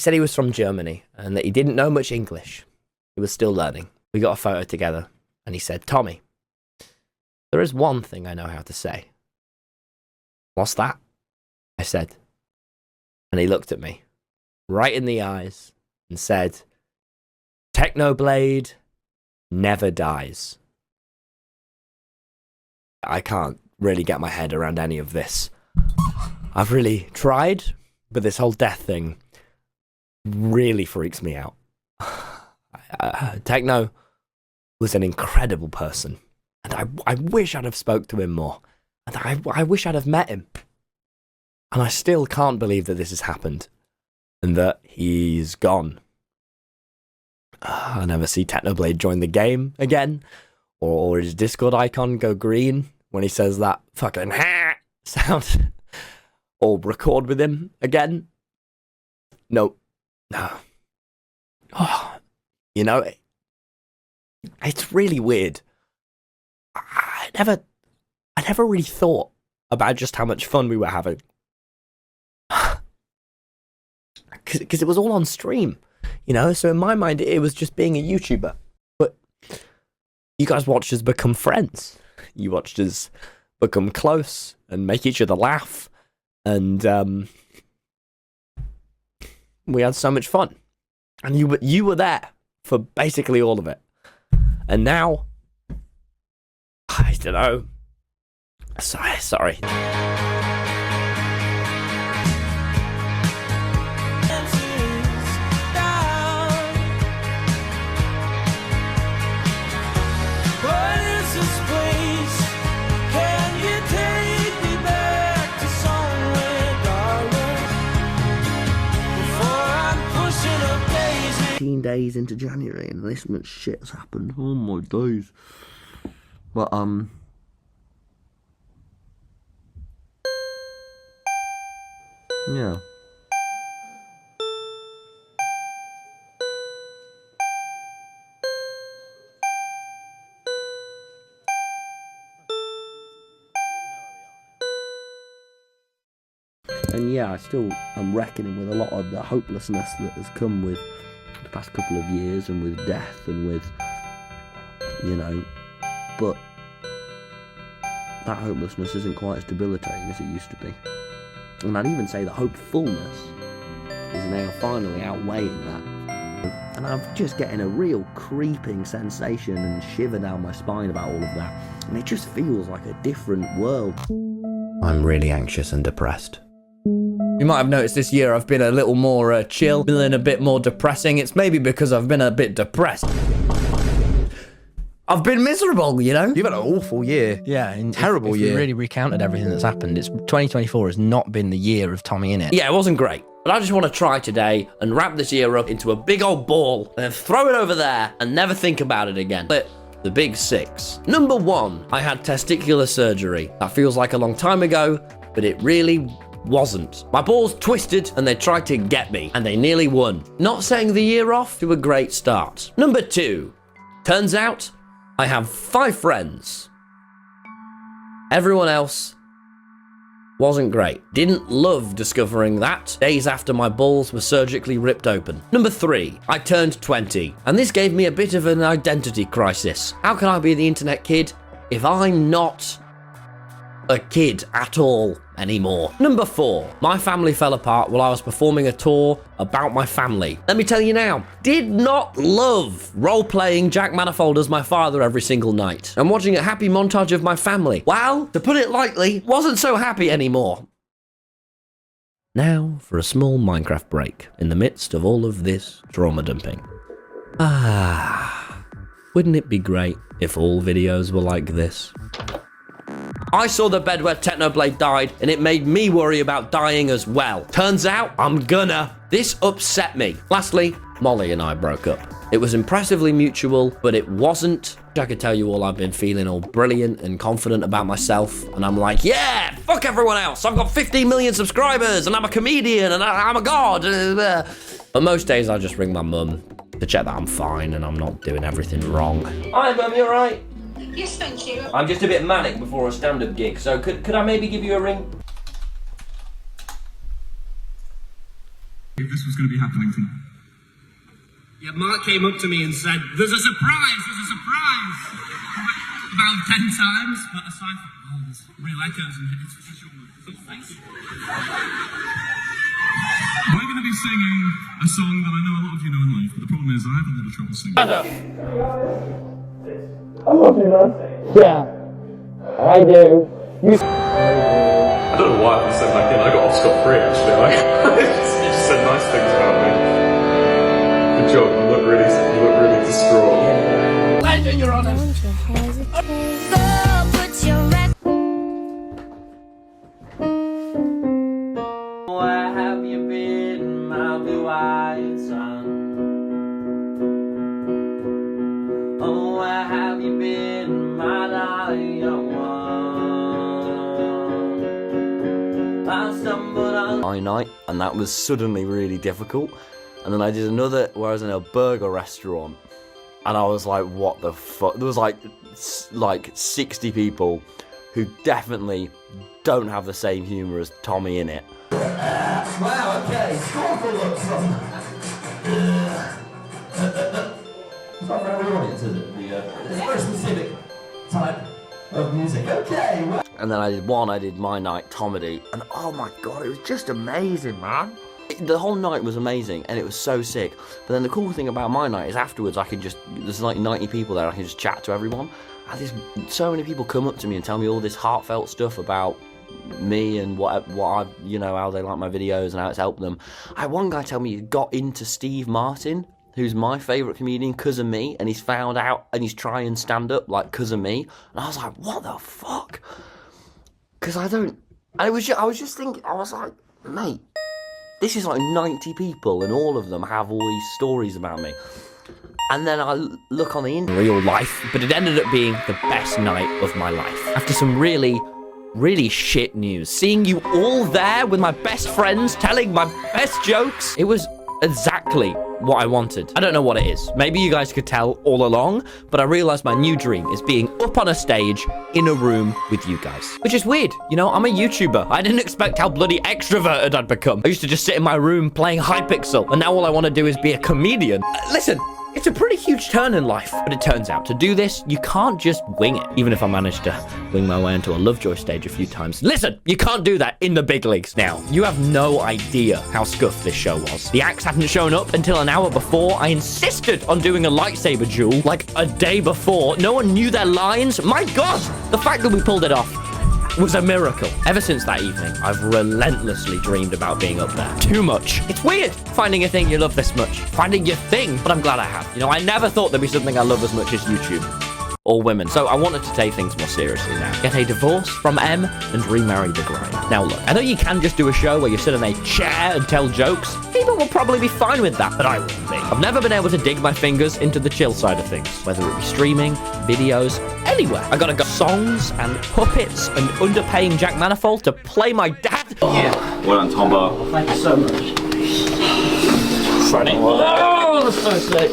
said he was from Germany and that he didn't know much English. He was still learning. We got a photo together and he said, "Tommy, there is one thing I know how to say." "What's that?" I said. And he looked at me right in the eyes and said, "Technoblade never dies." I can't really get my head around any of this. I've really tried, but this whole death thing really freaks me out. Techno was an incredible person, and I wish I'd have spoke to him more, and I wish I'd have met him. And I still can't believe that this has happened, and that he's gone. I never see Technoblade join the game again, or his Discord icon go green when he says that fucking sound, or record with him again. No. Oh, you know, it's really weird. I never really thought about just how much fun we were having. Because it was all on stream, you know? So in my mind, it was just being a YouTuber. But you guys watched us become friends. You watched us become close and make each other laugh. And we had so much fun. And you were there for basically all of it. And now, I don't know. Sorry. Days into January and this much shit has happened. Oh my days. But yeah. And yeah, I still am reckoning with a lot of the hopelessness that has come with the past couple of years and with death and with, you know, but that hopelessness isn't quite as debilitating as it used to be. And I'd even say that hopefulness is now finally outweighing that. And I'm just getting a real creeping sensation and shiver down my spine about all of that. And it just feels like a different world. I'm really anxious and depressed. You might have noticed this year I've been a little more chill, feeling a bit more depressing. It's maybe because I've been a bit depressed. I've been miserable, you know? You've had an awful year. Yeah, and terrible if year. you really recounted everything that's happened, 2024 has not been the year of Tommyinnit. Yeah, it wasn't great. But I just want to try today and wrap this year up into a big old ball and then throw it over there and never think about it again. The big six. Number 1, I had testicular surgery. That feels like a long time ago, but it really wasn't. My balls twisted and they tried to get me, and they nearly won. Not saying the year off to a great start. Number 2, turns out I have 5 friends. Everyone else wasn't great. Didn't love discovering that days after my balls were surgically ripped open. Number 3, I turned 20, and this gave me a bit of an identity crisis. How can I be the internet kid if I'm not a kid at all anymore? Number 4, my family fell apart while I was performing a tour about my family. Let me tell you now, did not love role-playing Jack Manifold as my father every single night and watching a happy montage of my family. Well, to put it lightly, wasn't so happy anymore. Now for a small Minecraft break in the midst of all of this trauma dumping. Wouldn't it be great if all videos were like this? I saw the bed where Technoblade died, and it made me worry about dying as well. Turns out, I'm gonna. This upset me. Lastly, Molly and I broke up. It was impressively mutual, but it wasn't. I could tell you all I've been feeling all brilliant and confident about myself, and I'm like, yeah, fuck everyone else. I've got 15 million subscribers, and I'm a comedian, and I'm a god. But most days I just ring my mum to check that I'm fine and I'm not doing everything wrong. Hi mum, you alright? Yes, thank you. I'm just a bit manic before a stand-up gig, so could I maybe give you a ring? This was going to be happening tonight. Yeah, Mark came up to me and said, there's a surprise, there's a surprise. About 10 times, but aside from, oh, there's real echoes and it's for sure. We're going to be singing a song that I know a lot of you know and love, but the problem is I have a little trouble singing. I love you, man. Yeah, I do. I don't know why I said that, I got off scot-free actually. You just said nice things about me. Good job, you look really distraught. Legend, Your Honor. Where have you been, my blue-eyed son? Oh, where have you been, my darling young one? I stumbled on my night, and that was suddenly really difficult. And then I did another where I was in a burger restaurant, and I was like, what the fuck? There was like 60 people who definitely don't have the same humour as Tommyinnit. Wow, okay, scornful look from... It's not for every audience, is it? It's a very specific type of music. Okay, well... And then I did My Night Comedy, and oh my god, it was just amazing, man. The whole night was amazing, and it was so sick. But then the cool thing about my night is afterwards I can just, there's like 90 people there, I can just chat to everyone. And there's so many people come up to me and tell me all this heartfelt stuff about me and what I, you know, how they like my videos and how it's helped them. I had one guy tell me he got into Steve Martin, who's my favourite comedian, because of me, and he's found out and he's trying stand up like because of me. And I was like, what the fuck? Because I don't, and I was just thinking, I was like, mate, this is like 90 people and all of them have all these stories about me. And then I look on the real life, but it ended up being the best night of my life. After some really shit news, seeing you all there with my best friends, telling my best jokes, it was exactly what I wanted. I don't know what it is. Maybe you guys could tell all along, but I realized my new dream is being up on a stage in a room with you guys. Which is weird, you know, I'm a YouTuber. I didn't expect how bloody extroverted I'd become. I used to just sit in my room playing Hypixel, and now all I want to do is be a comedian. Listen, it's a pretty huge turn in life, but it turns out to do this, you can't just wing it. Even if I managed to wing my way into a Lovejoy stage a few times. Listen, you can't do that in the big leagues now. You have no idea how scuffed this show was. The acts hadn't shown up until an hour before. I insisted on doing a lightsaber duel like a day before. No one knew their lines. My God, the fact that we pulled it off was a miracle. Ever since that evening, I've relentlessly dreamed about being up there. Too much. It's weird finding a thing you love this much. Finding your thing, but I'm glad I have. You know, I never thought there'd be something I love as much as YouTube. Or women. So I wanted to take things more seriously now. Get a divorce from M and remarry the grind. Now look, I know you can just do a show where you sit in a chair and tell jokes. People will probably be fine with that, but I wouldn't be. I've never been able to dig my fingers into the chill side of things. Whether it be streaming, videos, anywhere. I gotta go songs and puppets and underpaying Jack Manifold to play my dad. Yeah. Well done, Tombo. Thank you so much. Funny. Oh, that's so sick.